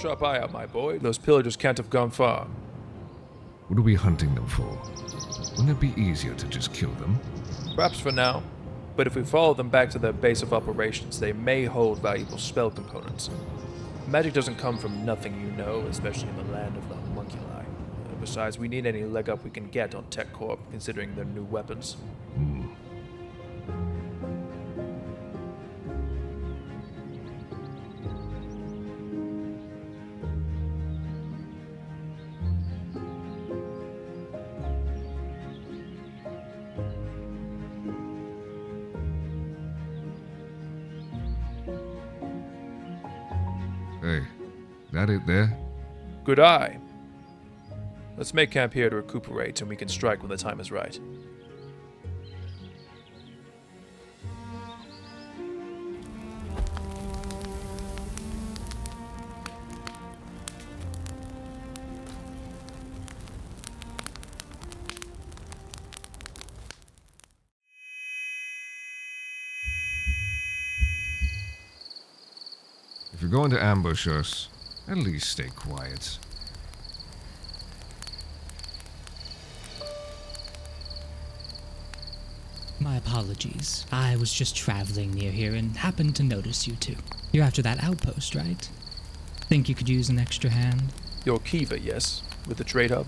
sharp eye out, my boy. Those pillagers can't have gone far. What are we hunting them for? Wouldn't it be easier to just kill them? Perhaps for now. But if we follow them back to their base of operations, they may hold valuable spell components. Magic doesn't come from nothing, you know, especially in the land of the homunculi. Besides, we need any leg up we can get on Tech Corp, considering their new weapons. Hey, that it there? Good eye. Let's make camp here to recuperate, and we can strike when the time is right. If you're going to ambush us, at least stay quiet. My apologies. I was just traveling near here and happened to notice you two. You're after that outpost, right? Think you could use an extra hand? Your Kiva, yes, with the trade hub.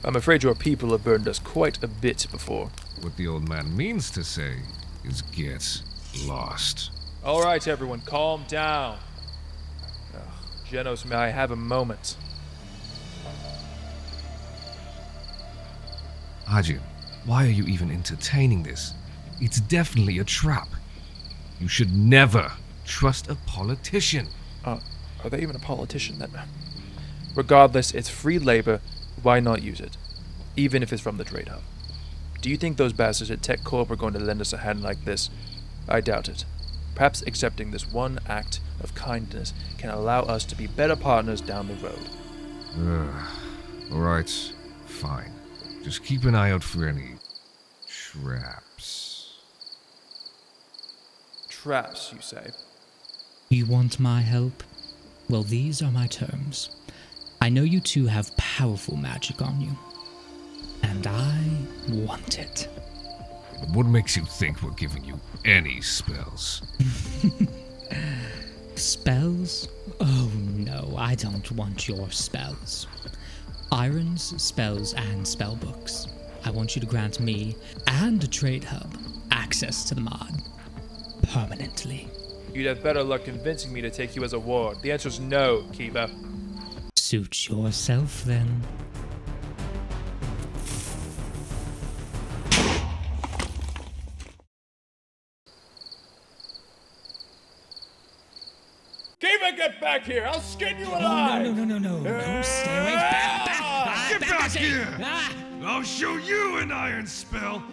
I'm afraid your people have burned us quite a bit before. What the old man means to say is get lost. All right, everyone, calm down. Genos, may I have a moment? Ajin, why are you even entertaining this? It's definitely a trap. You should never trust a politician. Are they even a politician then? Regardless, it's free labor. Why not use it? Even if it's from the trade hub. Do you think those bastards at Tech Corp are going to lend us a hand like this? I doubt it. Perhaps accepting this one act of kindness can allow us to be better partners down the road. Alright, fine. Just keep an eye out for any traps. Traps, you say? You want my help? Well, these are my terms. I know you two have powerful magic on you, and I want it. What makes you think we're giving you any spells? Spells? Oh no, I don't want your spells. Irons, spells, and spellbooks. I want you to grant me and a trade hub access to the mod. Permanently. You'd have better luck convincing me to take you as a ward. The answer's no, Kiva. Suit yourself then. Kiva, get back here! I'll skin you alive! No. Stay away. Back. Get back here! I'll show you an iron spell!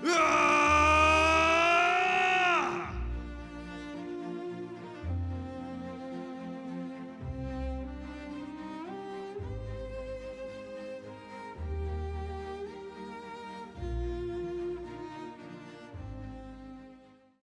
Ah!